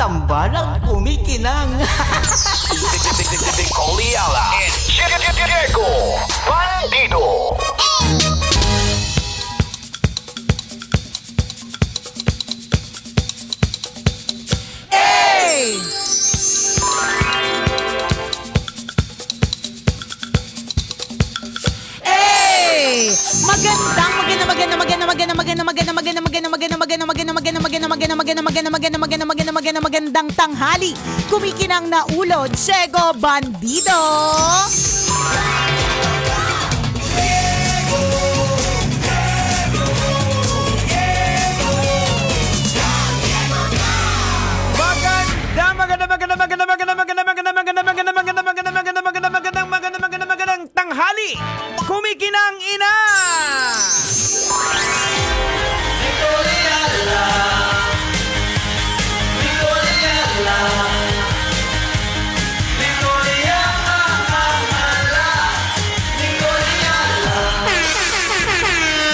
tambalang kumikinang. Nicole Ayala and Diego Bandido. Hey! Hey! Magandang tanghali. Kumikinang na ulo, Diego Bandido. Magandang tanghali. Kumikinang ina.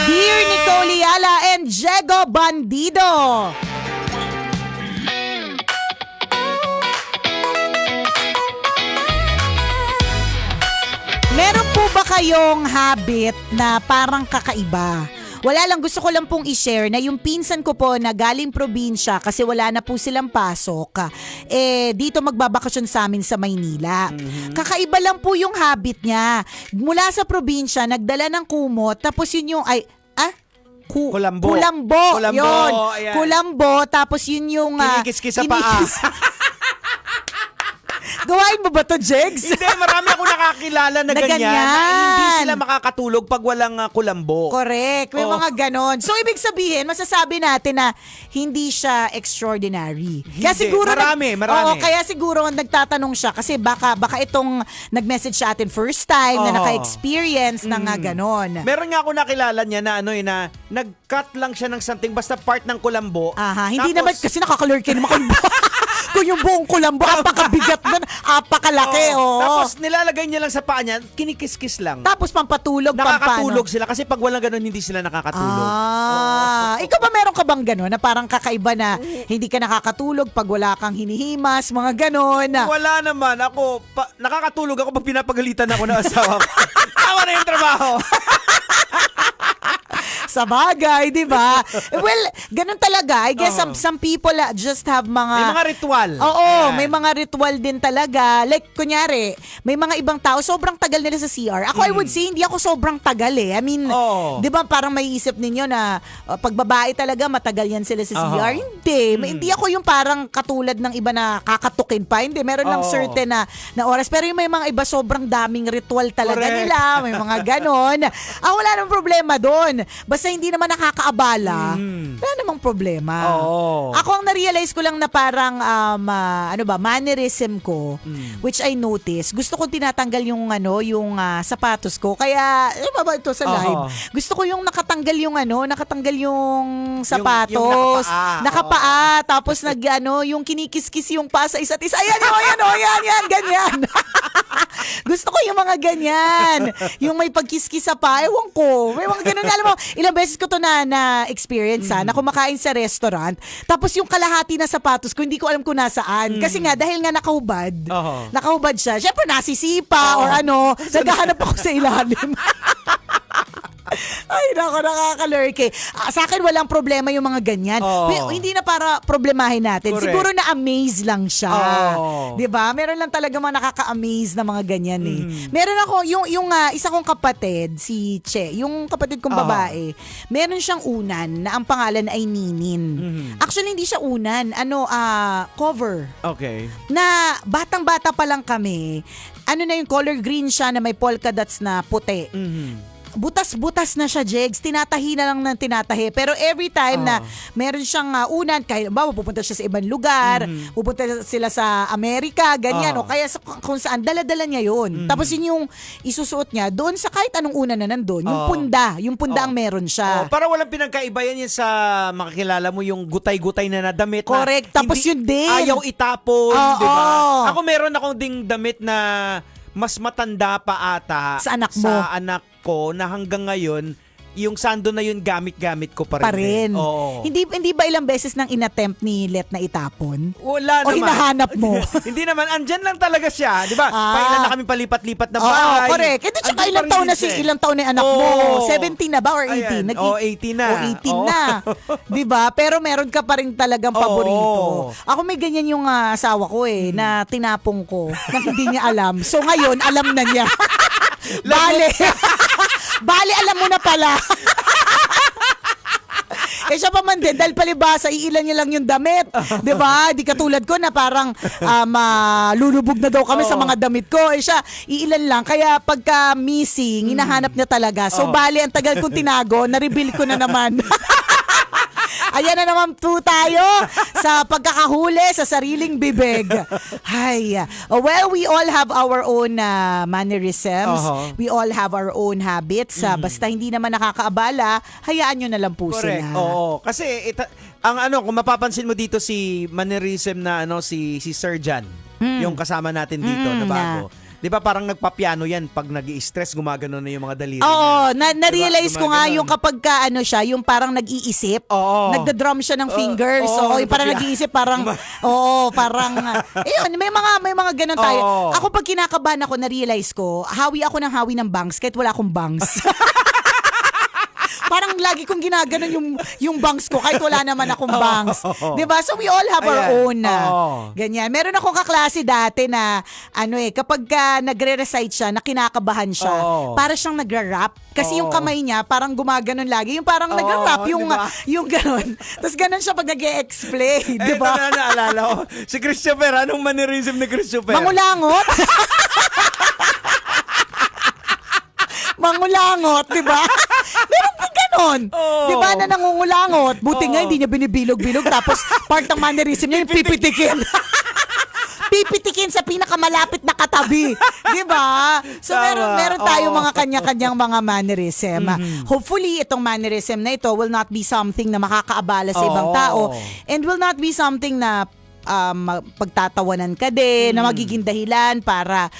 Dear Nicole Ayala and Diego Bandido. Meron po ba kayong habit na parang kakaiba? Wala lang, gusto ko lang pong i-share na yung pinsan ko po na galing probinsya kasi wala na po silang pasok. Dito magbabakasyon sa amin sa Maynila. Kakaiba lang po yung habit niya. Mula sa probinsya, nagdala ng kumot, tapos yun yung, Kulambo. Kulambo. Yun. Ayan. Kulambo, tapos yun yung... Kinikis-kis sa paa. Gawain mo ba to, Jegs? Hindi, marami ako nakakilala na ganyan. Na hindi sila makakatulog pag walang kulambo. Correct. May mga ganon. So, ibig sabihin, masasabi natin na hindi siya extraordinary. Kaya Hindi. siguro Marami. Oo, kaya siguro nagtatanong siya kasi baka itong nag-message sa atin first time na naka-experience ng ganon. Meron nga ako nakilala niya na na nag-cut lang siya ng something basta part ng kulambo. Hindi Tapos, naman kasi nakakalurkin naman kung yung buong kulambo, apakabigat nun, apakalaki. Tapos nilalagay niya lang sa paa niya, kinikis-kis lang. Tapos pampatulog, Nakakatulog sila kasi pag walang ganun, hindi sila nakakatulog. Ikaw ba meron ka bang gano'n na parang kakaiba na hindi ka nakakatulog pag wala kang hinihimas, mga gano'n? Wala naman. Ako, nakakatulog ako pag pinapagalitan ako ng asawa ko. Tawa na yung trabaho. Sa bagay, di ba? Well, ganun talaga. I guess some people just have mga... May mga ritual. Oo, Ayan. may mga ritual din talaga. Like, kunyari, may mga ibang tao, sobrang tagal nila sa CR. Ako, I would say, hindi ako sobrang tagal eh. I mean, di ba parang may isip ninyo na pag babae talaga, matagal yan sila sa CR? Hindi. Hindi ako yung parang katulad ng iba na kakatukin pa. Hindi, meron lang certain na oras. Pero yung may mga iba, sobrang daming ritual talaga nila. May mga ganon. Wala namang problema doon. Basta hindi naman nakakaabala, wala namang problema. Ako ang na-realize ko lang na parang mannerism ko, which I noticed, gusto kong tinatanggal yung sapatos ko. Kaya, ba ito sa live? Gusto ko yung nakatanggal yung sapatos. Yung nakapaa. Tapos yung kinikis-kis yung paa sa isa't isa. Ayan, ganyan. Gusto ko yung mga ganyan. Yung may pagkiskis sa paa, ewan ko. May mga ganun. Alam mo, ilang beses ko to na experience na kumakain sa restaurant. Tapos yung kalahati na sapatos ko, hindi ko alam kung nasaan. Kasi nga, dahil nga nakahubad siya. Syempre, nasisipa or naghahanap ako sa ilalim. Ay, nako, nakakalurke. Sa akin, walang problema yung mga ganyan. Hindi na para problemahin natin. Correct. Siguro na-amaze lang siya. Diba? Meron lang talaga mga nakaka-amaze na mga ganyan eh. Meron ako, yung isa kong kapatid, si Che, yung kapatid kong babae, meron siyang unan na ang pangalan ay Ninin. Actually, hindi siya unan. Cover. Okay. Na batang-bata pa lang kami, yung color green siya na may polka dots na puti. Butas-butas na siya, Jegs. Tinatahi na lang ng tinatahi. Pero every time na meron siyang unan, kahit pupunta siya sa ibang lugar, pupunta sila sa Amerika, ganyan, o kaya kung saan, dala-dala niya yun. Tapos yun yung isusuot niya doon sa kahit anong unan na nandun. Yung punda ang meron siya. Para walang pinagkaiba yan sa makakilala mo yung gutay-gutay na damit. Correct. Na Tapos yun din. ayaw itapon, di ba? Oo. Ako meron akong ding damit na mas matanda pa ata Sa anak mo. Sa anak ko na hanggang ngayon yung sando na yun gamit-gamit ko pa rin. Pa rin. Oo. Hindi ba ilang beses nang inattempt ni Let na itapon? Wala O naman. hinahanap mo? Hindi naman, andyan lang talaga siya. Di ba? Pailan na kami palipat-lipat ng Oo, bahay. correct. Eh, tsaka Andun ilang pa rin taon na din siya eh. ilang taon na yung anak mo? Oo. 17 na ba or 18? Ayan. 18 na. 18 na. 'Di ba? Pero meron ka pa rin talagang paborito. Ako may ganyan yung asawa ko na tinapong ko na hindi niya alam. So ngayon, alam na niya. Bale, alam mo na pala. Siya pa man din, dahil palibasa, iilan niya lang yung damit. Diba? Di katulad ko na parang lulubog na daw kami sa mga damit ko. Siya, iilan lang. Kaya pagka missing, hinahanap niya talaga. So, bali, ang tagal kong tinago, na-reveal ko na naman. Ayan na naman po tayo sa pagkakahuli sa sariling bibig. Hay. Well, we all have our own mannerisms. We all have our own habits. Basta hindi naman nakakaabala, hayaan nyo na lang po Correct. sila. Oo. Kasi kung mapapansin mo dito si mannerism na si Sir Jan, yung kasama natin dito na bago. Di ba parang nagpapiano yan pag nag-i-stress, gumagano na yung mga daliri. Oo, na-realize Diba? ko nga yung kapag siya, yung parang nag-iisip, nagda-drum siya ng fingers, yung parang nag-iisip, parang, ayun, may mga ganun tayo. Ako pag kinakabahan ako, na-realize ko, hawi ako ng bangs kahit wala akong bangs. Parang lagi kong ginaganon yung bangs ko kahit wala naman akong bangs. Diba? So we all have our own. Ganyan. Meron akong kaklase dati na kapag nagre-recite siya, na kinakabahan siya, para siyang nagra-rap. Kasi yung kamay niya parang gumaganon lagi. Yung parang nagra-rap, yung ganon. Tapos ganon siya pag nag-e-explain. Diba? Ito na naalala ko. Si Christopher, anong mannerism ni Christopher? Mangulangot. Mangulangot, di ba? Meron din ganon. Di ba na nangungulangot? Buti nga hindi niya binibilog-bilog tapos part ng mannerism niya yung pipitikin. Pipitikin sa pinakamalapit na katabi. Di ba? So meron tayo mga kanya-kanyang mga mannerism. Hopefully, itong mannerism na ito will not be something na makakaabala sa ibang tao and will not be something na pagtatawanan ka din, na magiging dahilan para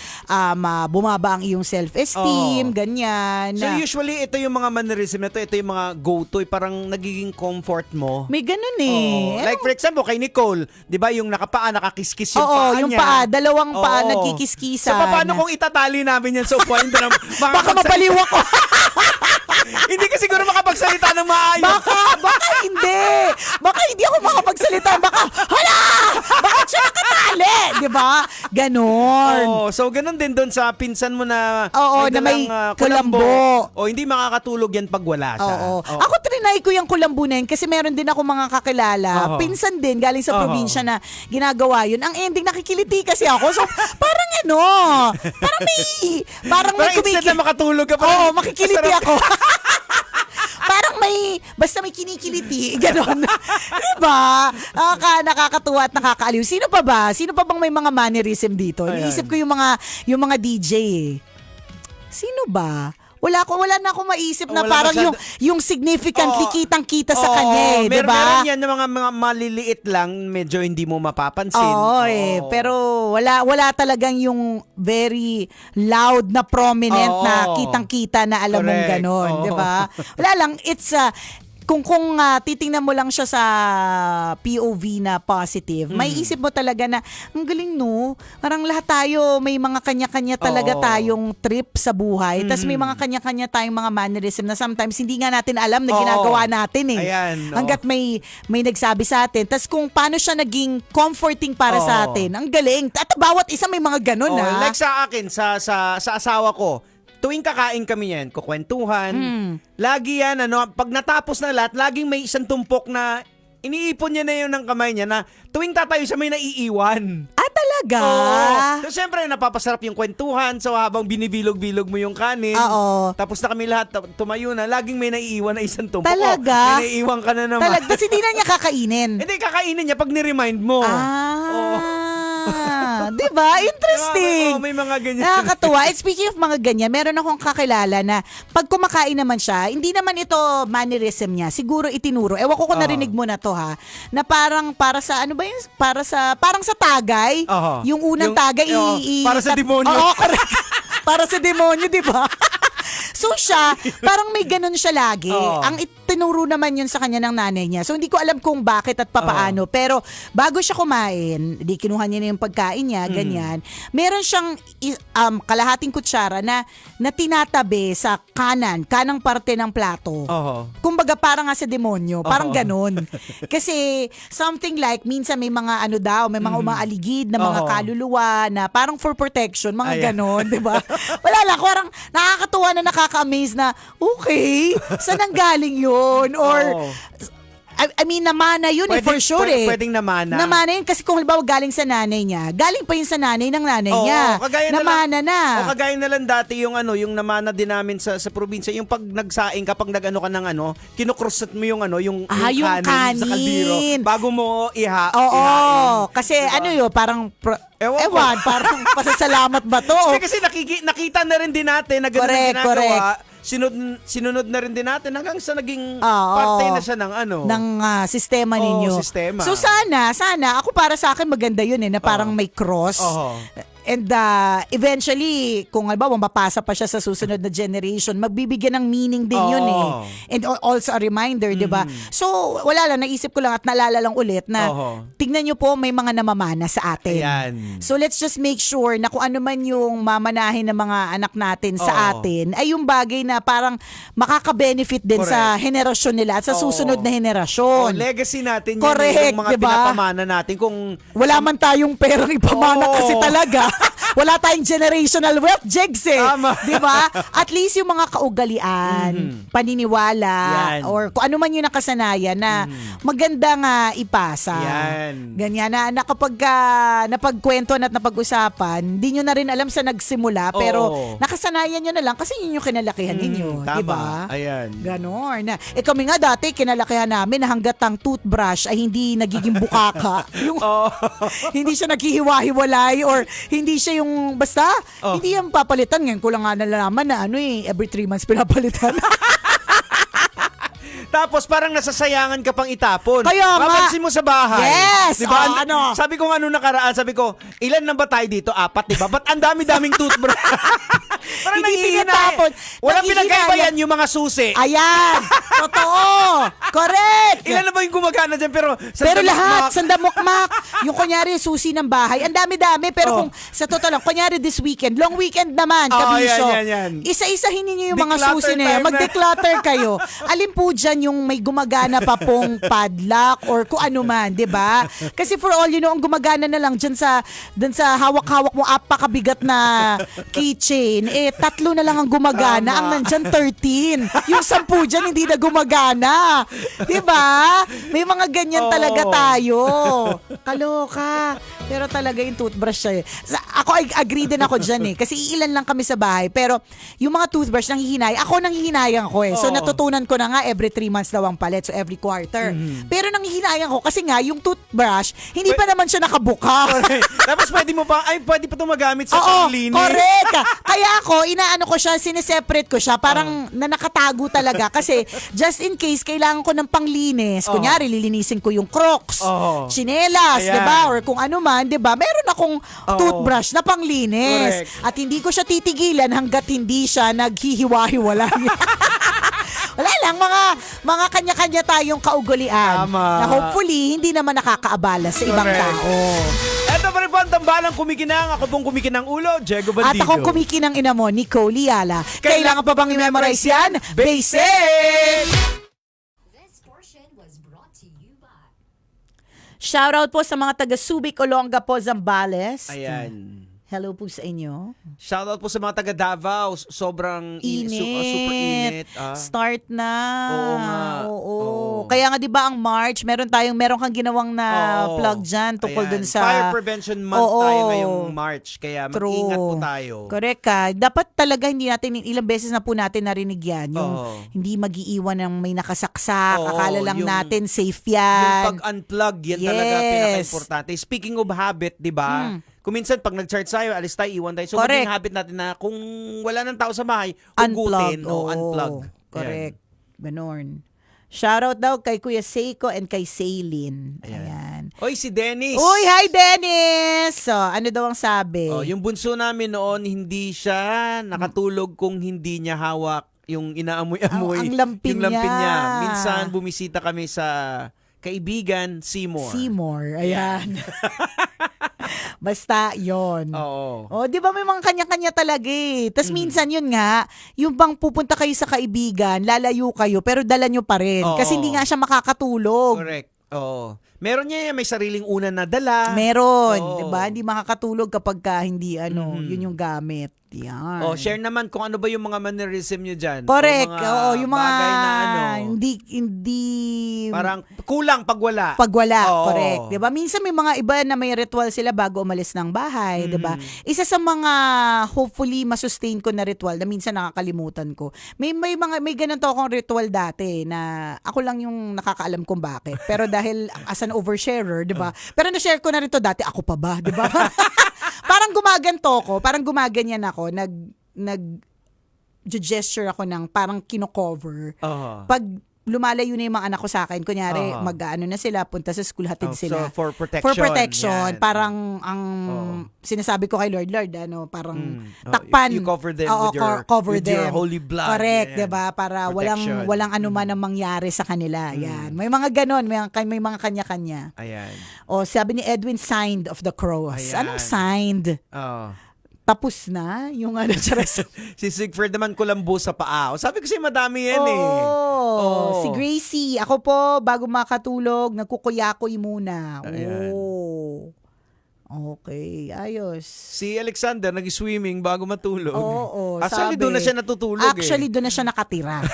bumaba ang iyong self-esteem, ganyan. So usually, ito yung mga mannerism na ito yung mga go-to, parang nagiging comfort mo. May ganun eh. Like for example, kay Nicole, di ba yung nakakis-kiss yung paa niya? Yung paa, dalawang paa nagkikiskisan. So paano kung itatali namin yan sa upuan? Baka mabaliw ako. Hindi ka siguro makapagsalita ng maayos. Baka hindi. Baka hindi ako makapagsalita. Baka siya nakatali. Diba? Ganon. So ganon din doon sa pinsan mo na na may kulambo. Hindi makakatulog yan pag wala siya. Ako trinay ko yung kulambo na yun kasi meron din ako mga kakilala. Pinsan din galing sa probinsya na ginagawa yun. Ang ending, nakikiliti kasi ako. So parang parang may instead na makatulog ka pa. makikiliti ako. Parang basta may kinikiliti, gano'n. Diba? Nakakatuwa at nakakaaliw. Sino pa ba? Sino pa bang may mga mannerism dito? Iniisip ko yung mga DJ eh. Sino ba? Wala na ako maisip na parang yung significantly kitang-kita sa kanya, di ba? Meron yan ng mga maliliit lang, medyo hindi mo mapapansin. Pero wala talagang yung very loud na prominent na kitang-kita na alam mong ganon, di ba? Wala lang, it's kung titingnan mo lang siya sa POV na positive, may isip mo talaga na, ang galing no, parang lahat tayo may mga kanya-kanya talaga tayong trip sa buhay. Tas may mga kanya-kanya tayong mga mannerism na sometimes hindi nga natin alam na ginagawa natin eh. Ayan, hanggat may nagsabi sa atin. Tas kung paano siya naging comforting para sa atin, ang galing. At bawat isa may mga ganun Like sa akin, sa asawa ko, tuwing kakain kami yan, kukwentuhan, lagi yan, pag natapos na lahat, laging may isang tumpok na iniipon niya na yun ng kamay niya na tuwing tatayo siya may naiiwan. Talaga? So, syempre, napapasarap yung kwentuhan. So, habang binibilog-bilog mo yung kanin, tapos na kami lahat tumayo na, laging may naiiwan na isang tumpok. Talaga? May naiiwan ka na naman. Talaga? Kasi hindi na niya kakainin. Hindi, kakainin niya pag ni-remind mo. Diba? Interesting. May mga ganyan. Nakakatuwa. And speaking of mga ganyan, meron akong kakilala na pag kumakain naman siya, hindi naman ito mannerism niya. Siguro itinuro. Ewan ko kung narinig mo na to ha. Na parang para sa, parang sa tagay. Yung unang tagay. Para sa demonyo. Correct. Para sa demonyo, diba? So So siya, parang may ganun siya lagi. Oo. Ang itinuro naman yun sa kanya ng nanay niya. So hindi ko alam kung bakit at papaano. Pero bago siya kumain, di kinuha niya na yung pagkain niya, ganyan. Meron siyang kalahating kutsara na tinatabi sa kanang parte ng plato. Oo. Kumbaga parang nga sa demonyo, parang Oo. ganun. Kasi something like, minsan may mga may mga umaaligid na mga Oo. kaluluwa na parang for protection, mga Ayan. ganon, di ba? Wala lang, parang nakakatuwa na nakaka-amaze na, okay, saan ang galing yun? Or, Oo. I mean, namana yun for sure Pwedeng namana. Namana yun kasi kung halimbawa galing sa nanay niya, galing pa yun sa nanay ng nanay niya. Kagaya Namana na. O kagaya na lang dati yung yung namana din namin sa probinsya, yung pag nagsaing kapag nag-ano ka ng kinukrossat mo yung yung yung kanin sa kaldero kanin. bago mo Oo, ihain. kasi Diba? yun, parang Ewan ko. parang pasasalamat ba to? Kasi nakita na rin din natin na ganun Correct, ang ginagawa. Sinunod na rin din natin hanggang sa naging parte na siya ng ng sistema ninyo. Sistema. So sana ako para sa akin maganda yun na parang may cross. Oo. And eventually, kung halimbawa mapasa pa siya sa susunod na generation, magbibigyan ng meaning din yun And also a reminder, di ba? So, wala lang, naisip ko lang at naalala lang ulit na tingnan nyo po, may mga namamana sa atin. Ayan. So, let's just make sure na kung ano man yung mamanahin ng mga anak natin sa atin, ay yung bagay na parang makaka-benefit din sa henerasyon nila at sa susunod na henerasyon. Legacy natin Correct, yung mga diba? pinapamana natin. Kung Wala man tayong perang ipamana kasi talaga. Wala tayong generational wealth, Jegs Tama. Di ba? At least yung mga kaugalian, paniniwala, Yan. or kung ano man yung nakasanayan na maganda nga ipasa. Yan. Ganyan na kapag napagkwentuhan at napag-usapan, di nyo na rin alam sa nagsimula, pero nakasanayan nyo na lang kasi yun yung kinalakihan ninyo. Tama. Di ba? Ayan. Ganon. Kami nga dati, kinalakihan namin na hanggat ang toothbrush ay hindi nagiging bukaka. Yung, hindi siya naghihiwa-hiwalay or hindi siya yung basta, hindi yan papalitan. Ngayon ko lang nga nalalaman na every 3 months pinapalitan. Tapos parang nasasayangan ka pang itapon. Kaya nga. Papansin mo sa bahay. Yes! Diba? Ano? Sabi ko nakaraan, ilan na ba tayo dito? 4, diba? Ba't ang dami-daming toothbrush? Parang Hindi nangihina tinatapon. Walang Nangihina pinagkaiba yan. yan yung mga susi. Ayan! Totoo! Correct! Ilan na ba yung gumagana dyan? Pero Lahat, sandamukmak. Yung kunyari, susi ng bahay. Ang dami-dami. Pero kung sa totoo lang, kunyari this weekend, long weekend naman, kabisyo. Yan. Isa-isahin ninyo yung mga Declutter susi na yan. time na. Mag-declutter kayo. Alin po dyan yung may gumagana pa pong padlock or kung ano man, di ba? Kasi for all you know, ang gumagana na lang dyan sa hawak-hawak mo, apakabigat na keychain, 3 na lang ang gumagana. Tama. Ang nandyan 13. Yung 10 dyan, hindi na gumagana. Di ba? May mga ganyan talaga tayo. Kaloka. Pero talaga yung toothbrush siya. Ako, agree din ako dyan Kasi ilan lang kami sa bahay. Pero yung mga toothbrush nanghihinayang ko So natutunan ko na nga every 3 months daw ang palit. So every quarter. Pero nanghihinayang ko kasi nga yung toothbrush, hindi pa naman siya nakabuka. Tapos pwede pa ito magamit sa Oo, panglinis. correct. Kaya ako, inaano ko siya, sineseparate ko siya, parang na nakatago talaga. Kasi just in case, kailangan ko ng panglinis. Kunyari, lilinisin ko yung Crocs, chinelas, Ayan. diba? Or kung ano man, diba? Meron akong toothbrush na panglinis. Correct. At hindi ko siya titigilan hanggat hindi siya naghihiwa-hiwalay. Wala lang, mga kanya-kanya tayong kaugalian. Tama. Na hopefully, hindi naman nakakaabala sa ibang Correct. tao. Ito pa rin po ang tambalang kumikinang. Ako pong kumikinang ulo, Diego At Bandido. akong kumikinang ina mo, Nicole Liala. Kailangan pa bang i-memorize yan? Basic! This portion was brought to you by Shoutout po sa mga taga Subic, Olonga po, Zambales. Ayan. Hello po sa inyo. Shoutout po sa mga taga Davao. Sobrang Init. super init. Start na. Oo nga. Oo. Oo. Kaya nga 'di ba ang March, meron kang ginawang na Oo. plug diyan tungkol Ayan. dun sa Fire Prevention Month Oo. tayo ngayong March. Kaya True. mag-ingat po tayo. Correct ka. Dapat talaga hindi natin, ilang beses na po natin narinig yan. Yung Oo. hindi mag-iiwan ng may nakasaksak. Oo, Akala lang yung- natin safe Yung yan. pag-unplug, yan Yes. talaga pinaka-importante. Speaking of habit, di ba? Kung minsan, pag nag-charge tayo, alis tayo, iwan tayo. So, Correct. maging habit natin na kung wala ng tao sa bahay, hugutin o Oo. unplug. Correct. Ganon. Shoutout daw kay Kuya Seiko and kay Saylin. Ayan. Oy, si Dennis. Uy, hi Dennis! So, ano daw ang sabi? Oh, yung bunso namin noon, hindi siya nakatulog kung hindi niya hawak yung inaamoy-amoy. Ang lampin yung lampin niya. niya. Minsan bumisita kami sa kaibigan Seymour. Ayan. Basta yon. Oo. Oh, 'di ba may mga kanya-kanya talaga eh. Tapos minsan yun nga, yung bang pupunta kayo sa kaibigan, lalayo kayo pero dala nyo pa rin Oo. kasi hindi nga siya makakatulog. Correct. Oo. Meron niya yan, may sariling unan na dala. Meron, Oo. 'di ba? Hindi makakatulog kapag hindi yun yung gamit. Yan. Oh, share naman kung ano ba yung mga mannerism niyo diyan. Correct. Oo, yung mga bagay na hindi parang kulang pag wala. pag wala, Oo. correct. 'Di ba? Minsan may mga iba na may ritual sila bago umalis ng bahay, 'di ba? Isa sa mga hopefully masustain ko na ritual na minsan nakakalimutan ko. May ganito akong ritual dati na ako lang yung nakakaalam kung bakit. Pero dahil as an oversharer, 'di ba? Pero na-share ko na rin to dati, ako pa ba, 'di ba? Parang gumaganto ko, parang gumaganyan ako, gesture ako ng parang kino-cover. Oo. Pag lumalayo na yung mga anak ko sa akin, kunyari, Oo. mag-ano na sila, punta sa school, hatid Oh, sila. so for protection. For protection. Yan. Parang ang sinasabi ko kay Lord, parang takpan. You cover them Oo, with your, cover with your them. holy blood. Correct, Yan. 'di ba? Para Protection. walang anuman ang mangyari sa kanila. Yan. May mga ganon, may mga kanya-kanya. Ayan. O, sabi ni Edwin, signed of the cross. Ayan. Anong signed? Oh. Tapos na yung charas. Si Sigfred naman kulambo sa paa. O, sabi ko sa'yo, madami yan eh. Oh, si Gracie, ako po, bago makatulog, nagkukuyakoy muna. Ayan. Oh. Okay, ayos. Si Alexander nag-swimming bago matulog. Oo, Actually, sabi. doon na siya natutulog Actually, doon na siya nakatira.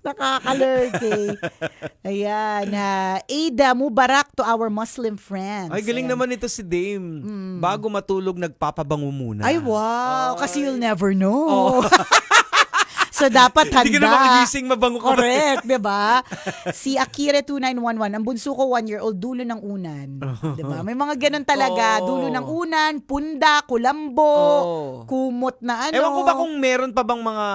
Nakakalurke. Ayan. Ada Mubarak to our Muslim friends. Ay, galing Ayan. naman ito si Dame. Bago matulog, nagpapabango muna. Ay, wow. Kasi you'll never know. So, dapat handa. Hindi ka na makagising, mabango ka. Correct, di ba? Si Akira2911, ang bunso ko 1-year-old, dulo ng unan. Di ba? May mga ganun talaga. Oh. Dulo ng unan, punda, kulambo, kumot na ano. Ewan ko ba kung meron pa bang mga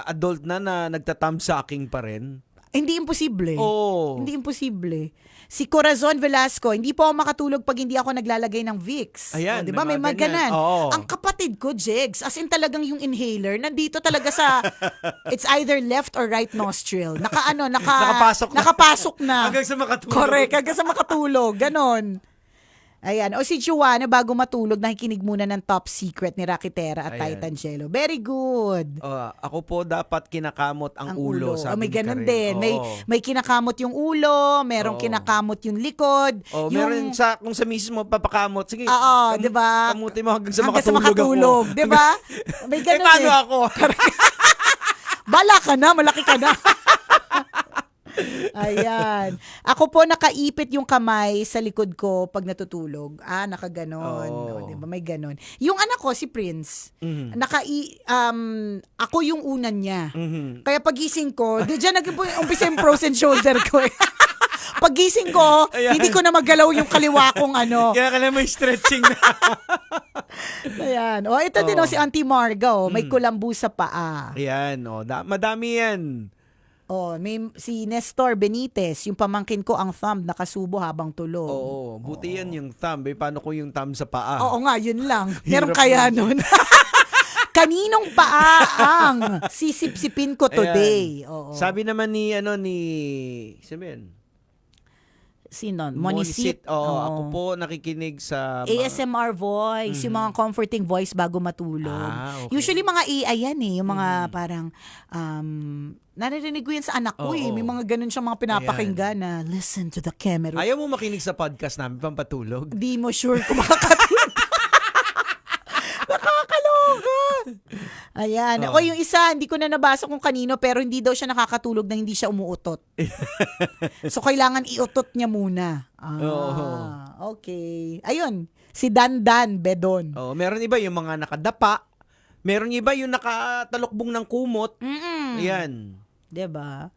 adult na nagtatamsaking pa rin? Hindi imposible. Oo. Hindi imposible. Si Corazon Velasco, hindi po ako makatulog pag hindi ako naglalagay ng Vicks. Ayan, O, di ba? may May mga ganyan. maganan. Oo. Ang kapatid ko, Jegs, as in talagang yung inhaler, nandito talaga sa, it's either left or right nostril. Nakapasok na. Hanggang sa makatulog. Correct, hanggang sa makatulog. Ganon. Ayan. O si Juana, bago matulog, nakikinig muna ng Top Secret ni Rakitera at Ayan. Titangelo. Very good. Ako po dapat kinakamot ang ulo. May Sabi ni ganun Karen. din. Oo. May kinakamot yung ulo, merong Oo. kinakamot yung likod. Oh, yung, meron kung sa mismo papakamot. Sige. Oo, 'di ba? Kamutin mo hanggang sa Hanggang makatulog ako. 'di ba? May ganun paano eh. ako? Bala ka na, malaki ka na. Ayan. Ako po nakaipit yung kamay sa likod ko pag natutulog. Nakaganon. Oh. O, diba? May ganon. Yung anak ko, si Prince, ako yung unan niya. Kaya pagising ko, diyan nag-umpisa yung frozen shoulder ko eh. Pagising ko, Ayan. hindi ko na magalaw yung kaliwa kong ano. Kaya ka na may stretching na. Ayan. O, ito din si Auntie Marga, may kulambu sa paa. Ayan. Madami yan. May si Nestor Benitez, yung pamangkin ko ang thumb nakasubo habang tulog. Oo. Buti yan yung thumb. Paano kung yung thumb sa paa? Oo nga, yun lang. Hirap Meron kaya nun. Kaninong paa ang sisip-sipin ko today? Ayan. Oo. Sabi naman ni sabihin, Sino? Monisit. Ako po nakikinig sa ASMR voice, yung mga comforting voice bago matulog. Okay. Usually mga AI yan eh, yung mga parang naririnig ko yan sa anak ko eh. Oo. May mga ganun siyang mga pinapakinggan na listen to the camera. Ayaw mo makinig sa podcast namin pampatulog? Di mo sure kung makakatulog. Nakakaloka. Ayan. O yung isa, hindi ko na nabasa kung kanino, pero hindi daw siya nakakatulog na hindi siya umuutot. So, kailangan iutot niya muna. Okay. Ayun. Si Dandan Bedon. Meron iba yung mga nakadapa. Meron iba yung nakatalokbong ng kumot. Ayan. Diba?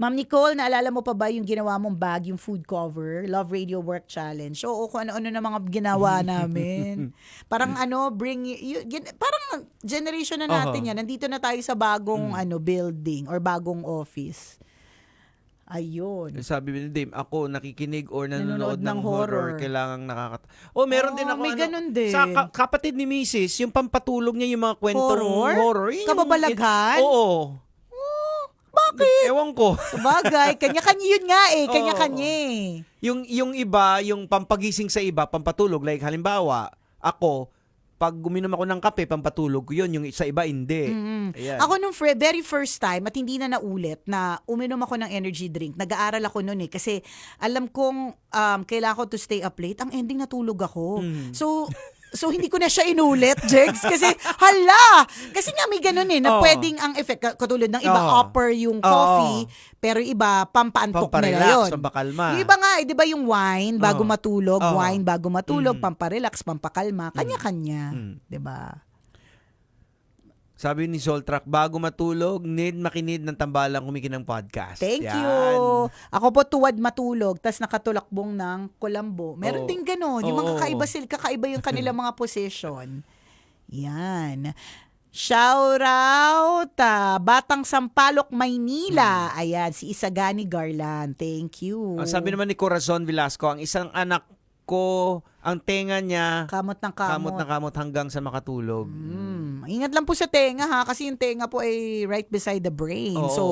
Ma'am Nicole, naalala mo pa ba yung ginawa mong bag, yung food cover, Love Radio Work Challenge? Oo, kung ano-ano na mga ginawa namin. Parang parang generation na natin yan. Nandito na tayo sa bagong building or bagong office. Ayun. Sabi ni Dame, ako nakikinig or nanonood Nanonood ng ng horror, horror. kailangang meron din ako may ganun din. sa kapatid ni Mrs., yung pampatulog niya yung mga kwentong Horror? Yun yung- Kababalaghan? Oo. Bakit? Ewan ko. Sabagay, kanya-kanya yun nga eh. Oo. Kanya-kanya eh. Yung iba, yung pampagising sa iba, pampatulog. Like halimbawa, ako, pag uminom ako ng kape, pampatulog ko yun. Yung sa iba, hindi. Ayan. Ako nung very first time, at hindi na naulit, na uminom ako ng energy drink. Nag-aaral ako noon eh. Kasi alam kong kailangan ko to stay up late. Ang ending, natulog ako. So hindi ko na siya inulit, Jegs. Kasi, hala! Kasi nga may ganun eh, na pwedeng ang effect, katulad ng iba, upper yung coffee, pero iba, pampaantok nila yun. pampakalma. Yung iba nga, di ba yung wine bago matulog, pamparelax, pampakalma, kanya-kanya. Di ba? Sabi ni Zoltrak, bago matulog, makinig ng tambalang kumikinang podcast. Thank Yan. you. Ako po tuwad matulog, tas nakatulakbong ng kulambo. Meron din ganun. Yung mga kakaiba yung kanilang mga position. Yan. Shout out, Batang Sampaloc, Maynila. Ayan, si Isagani Garland. Thank you. Ang sabi naman ni Corazon Velasco, ang isang anak ko, ang tenga niya, Kamot ng kamot kamot. na kamot hanggang sa makatulog. Ingat lang po sa tenga ha, kasi yung tenga po ay right beside the brain. Oo. So,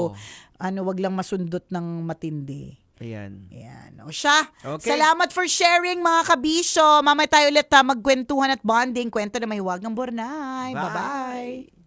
wag lang masundot ng matindi. Ayan. Yan. O siya, Okay. salamat for sharing mga kabisyo. Mamaya tayo ulit magkwentuhan at bonding. Kwento na may huwag ng Bornay. Bye. Bye-bye.